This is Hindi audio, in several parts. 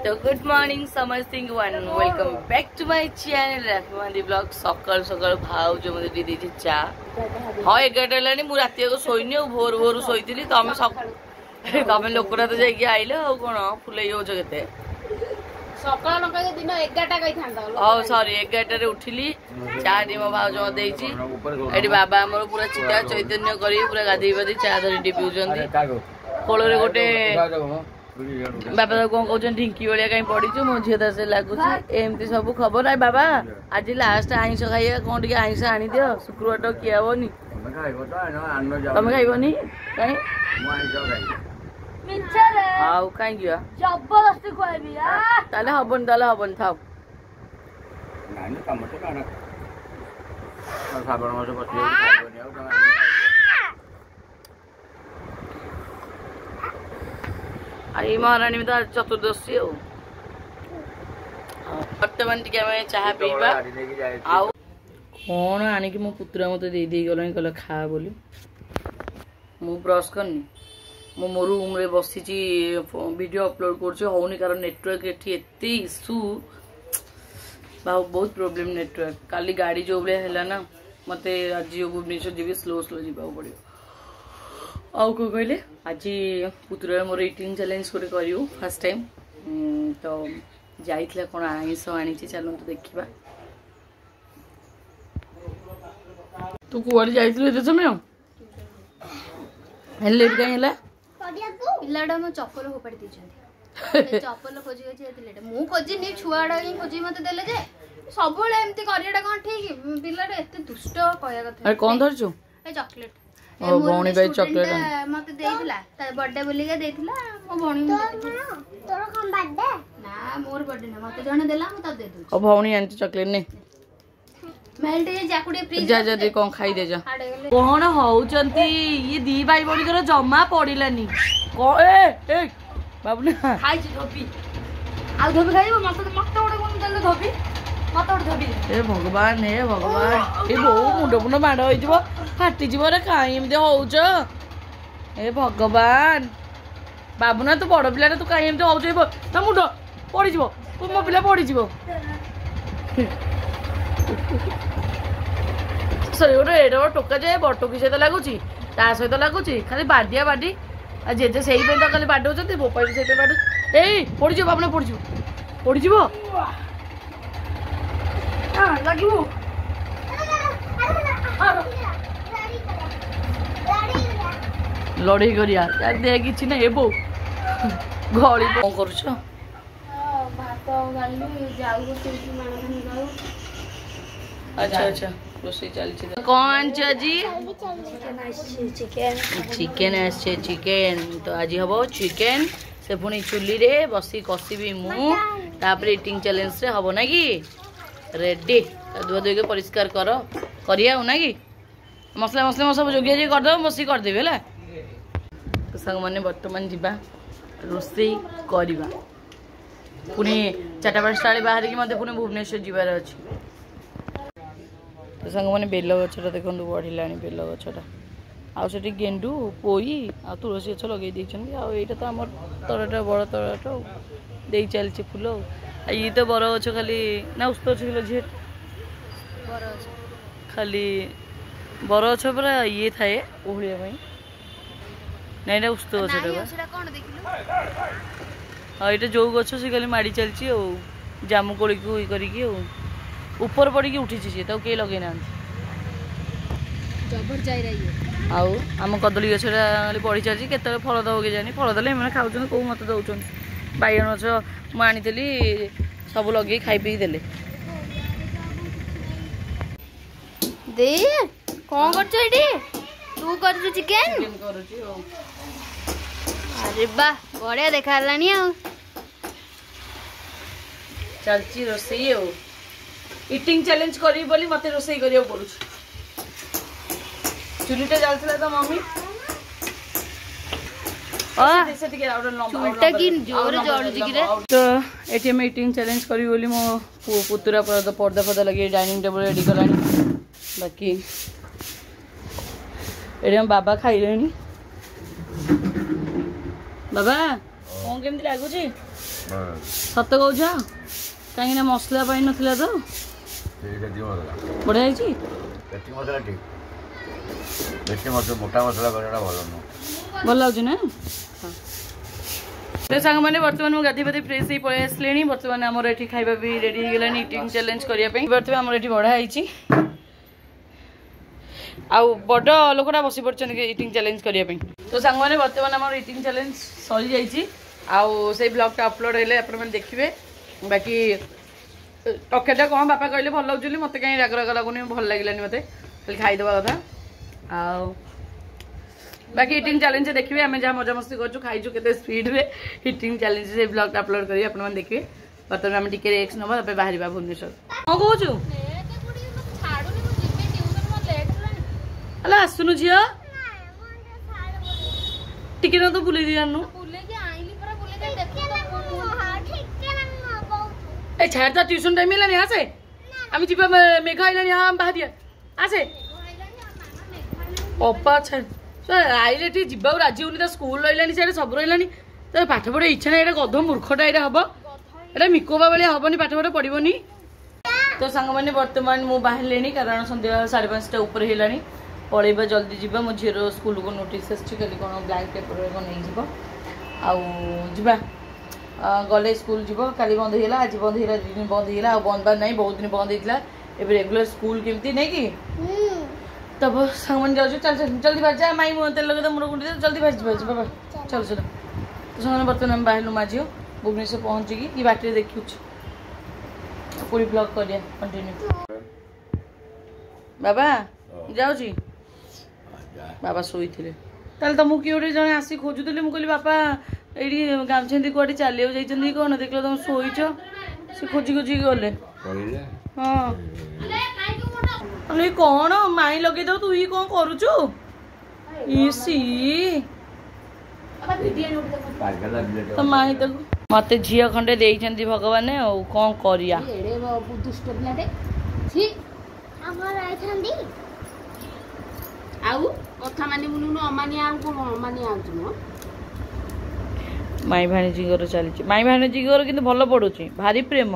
तो good morning something one welcome back to my channel Rakhi blog सकाल सकाल भाव जो मते दी दी चा हां 11 लानी मु राती को सोइनी भोर भोर सोइतिली तमे तमे लोकरा तो जाई आइले आ कोन फुलै हो जगते सकाल नका दिन 11टा कहि थांदा ओ सॉरी 11टा रे उठिली चा दी मो भाव जो देइची एडी बाबा हमर पूरा चिता चैतन्य करी पूरा गादी बादी चा धरि डी पिउजंती कोलो रे गोटे बाबा तो कौन कहते ढिंकी भाया कहीं पड़ीचु मो झील से लगुच एमती सब खबर आई बाबा आज लास्ट आईस खाइए कौन टे आईस आनी दियो शुक्रवार तो किया हेनी तुम खाइबनी कहीं आउ कहीं जबरदस्ती खुआबी ताले हबन थाओ आई महाराणी में तो चतुर्दशी बर्तमान टी चाह पीवा आउ कौन आणिक मो पुतरा मत दे गला कहला खा बोली मु ब्रश करनी मो रूम रे बसी वीडियो अपलोड कर कारण नेटवर्क एते इश्यू बहुत प्रॉब्लम नेटवर्क काली गाड़ी जो है ना मत आज भुवनेश्वर जी स्लो जा पड़ो आउ को कहले आज पुतुरा मोर इटिंग चैलेंज गोटे करू फर्स्ट टाइम तो जाइथिला कोन आइस आनी चलत देखा तू कुआड़े जाइथिलु एते समय लेट कहीं हला पिलाडा म चप्पल होपाड़ी दिछन चप्पल खोजी गछि लेट मु खोजी नि छुआडा ही खोजी मते देले जे सबले एम्ति करियाडा कोन ठीक पिलाडा एते दुष्ट कहया कथा अरे कोन धरछु ए चॉकलेट ओ भौणी भाई चॉकलेट मते देइथिला त बर्थडे बोली के देइथिला मो भौणी तोर कम बर्थडे ना मोर बर्थडे ना मते जने देला म त दे दू ओ भौणी आंटी चॉकलेट ने मेल्ट जे जाकुडे फ्रिज जा जा दे कोन खाई दे जा कोन होउचंती ये दी भाई बड़ी कर जम्मा पड़िलानी को ए बाबू ने खाई छी धोबी आ धोबी खाइबो मते ओडे कोन देले धोबी मते ओडे धोबी ए भगवान ए बो मुंड मुंड माड होई जबो फाटी जीव रे काई एमती होउच ए भगवान बाबू ना तू बड़ पिला तू काई एमती होउच ना मुंड पड़ी जीव तू मो पिला पड़ी जीव सरी गोटे एडा टोका जाए बटोकी सहित लगुच ता सहित लगुच खाली बाडिया बाडी आ जेजे सेही पे तो खाली बाडौचंती बोपा भी सेही बाडू ए पड़ी जीव बाबू पड़ी जीव लागिबो लड़ाई करिया यार दे किछि ना हेबो घड़ी कोन करूछ भात गाली जाऊ सेठी मानखानी गाऊ अच्छा रोसे चलछि कोन जी चिकन आछे चिकन तो आज हबो चिकन से पुनी चुल्ली रे बसी कसीबी मु तापर इटिंग चैलेंज रे हबो ना कि रेडी दुआ दुई के परिष्कार कर करिया ना कि मसला मसला सब जोगिया जी कर दो बसी कर देबे हला तो संग माने वर्तमान जीवा रोसे करवा पुणी 4-5 बाहर की मत पुणी भुवनेश्वर जीवार अच्छी तो संग मैंने बेल गछटा देखो बढ़ला बेल गछटा आउ से गेंडू पोई आ तुलसी गछ लगे आईटा तो आम तराटा बड़ तराटा दे चलती फुल ये तो बर गछ खाली ना उस्त गछ झील खाली बर गछ पूरा ये थाए ओहलिया नहीं ना उस्त गछ हाँ ये जो गछ से खाली माड़ी चलती जामु कोड़ी को करके ऊपर पड़ी उठी सी तो कई लगे ना आउ आम कदली गछटा बढ़ी चलती केत फल दब के जानी फल देले खाऊ कौ मत दौरान बैगण गछ मुझी सब लगे खाई पी देले दे कौन कर तू कर चिकेन अरे वाह बढ़िया देखा चलची रोसई इटिंग चैलेंज करी बोली मते रोसई करियो पड़ू चुलीटा जलथिला तो मम्मी चुलटा की जोर जळुची कि रे तो एटी हम इटिंग चैलेंज करी बोली मो पुतुरा पर्दा फर्दा लगे डाइनिंग टेबल रेडी कलानी बाकी एटी हम बाबा खाइलेनी बाबा कौन केमती लगुच सत कौच कहीं मसला पाई नथिला तो बढ़िया है मसला ठीक बेसी मसला मोटा मसला करना भल नुह भल लगे ना तो सांग मैंने बर्तमान मुझे गाधी बाधी फ्रेश ही पलि आसले बर्तमान आमर ये खाଇବା भी रेडी हो गलानी इटिंग चैलेंज करने बर्तमान आमर ये बढ़ा है आउ बड़ लोकटा बसी पड़े इटिंग चैलेंज करने तो सांग मैंने बर्तमान आमर इटिंग चैलेंज सरी जाइए आउ से ब्लॉगटा अपलोड हेले आपने देखिए बाकी टकेटा कौन बापा कहले भल लगे मत कहीं राग राग लगुनि भल लगे मत खाली खाईदे कथा आउ बाकी इटिंग चैलेंज देखिए आम जहाँ मजा मस्ती कर खाइचु के स्पीड में इटिंग चैलेंज से ब्लॉग अपलोड करेंगे आपने देखिए बर्तमान आम टिके रेक्स नवा बाहर भुवनेश्वर कौन कहूँ अला आसुनु झील टिके न तो बुले दी जानू ए छाड़ तो ट्यूशन टाइम है आसे आम जी मेघ आइलानी हाँ बाहर दिया आसे पप्पा छाड़ आइले टी जीवा राजी होनी स्कूल रही से सब रही तो पाठ पढ़े इच्छा ना ये गध मूर्खटा ये हम ये मिकोबा भाई हेनी पाठ पढ़ा पड़ोनी तो सांग मैंने बर्तमान मुझे बाहर कारण सन्ध्या 5:30 ऊपर है पलैबा जल्दी जीवा मो झीर स्कूल को नोटिस आसाली कौन ब्लैंक पेपर नहीं जावा गले स्कूल जीव काली बंद होगा आज बंद होगा 2 दिन बंद होगा बंद बार नहीं बहुत दिन बंद होता है रेगुलर स्कूल केमती नहीं कि तब सामान जाऊँ चल चल जल्दी बाहर जा माई तेल लगे मुड़ गुंडी जल्दी बाहर बाबा चल चलो तो सामान बर्तमान आम बाहर माँ झील भुवनेश्वर पहुँचिकी ये बाटे देखी पूरी ब्लॉग करिया कंटिन्यू बाबा जाऊँगी बाबा शोई थे ताल तुमको किए गोटे जन आसी खोजुली मुझे बापा ये गामछे कौटे चलिए जाइए कौन देख तुम शोच से खोजी खोजी गले हाँ अरे कौन माई लगे दो तू ही कौन करुचु तो माई तो मत झील खंडे देइछंती भगवान कौन करिया माई भाणीजी चली माई भाणीजी कि भल पड़ुची भारी प्रेम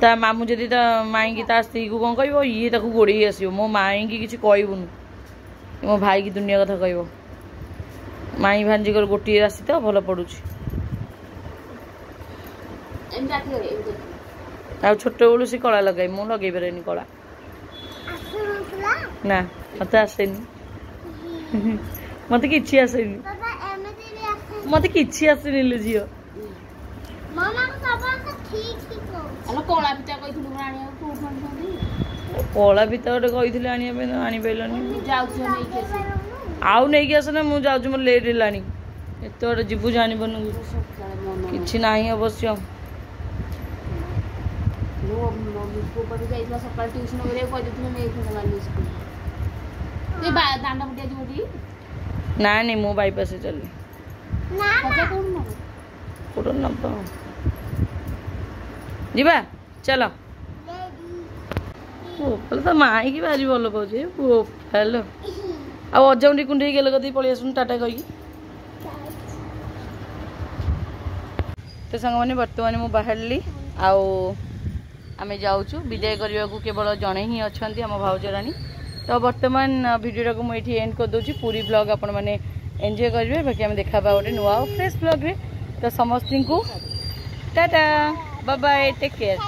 ता मामू जदि माई की ता स्त्री को कौन कह ये गोड़े आसो मो माई की किसी कहबुन मो भाई की दुनिया कथा कह माई भांजी गोटे राशि तो भल पड़ुची छोट बेलू सी कला लगे मु लगे पारे कला ना मत आसेनी मत कि आसेनी मत कि आसेनी लो झील कला पिता गोटे कही आनी पारानी आउ नहीं आस ना मुझे मोर लेट है एत बड़े जीवु जानबन कि ना अवश्य ना नहीं मो बाईपास चली जीवा चलो तो माई की भारी भल पाँच हेलो आजाउंटी कुंडे गेल कदी पलि आसन टाटा कही तो सांग मैंने बर्तमान मुझे बाहर आम जाऊँ विदाय करने को केवल जड़े ही अच्छा आम भाउजराणी तो बर्तमान वीडियो को मुझे एंड कर दूसरी पूरी ब्लॉग आपण मैंने एंजॉय करेंगे बाकी आम देखा गोटे नुआ फ्रेश ब्लॉग रे तो समस्त को टाटा बाय बाय टेक केयर।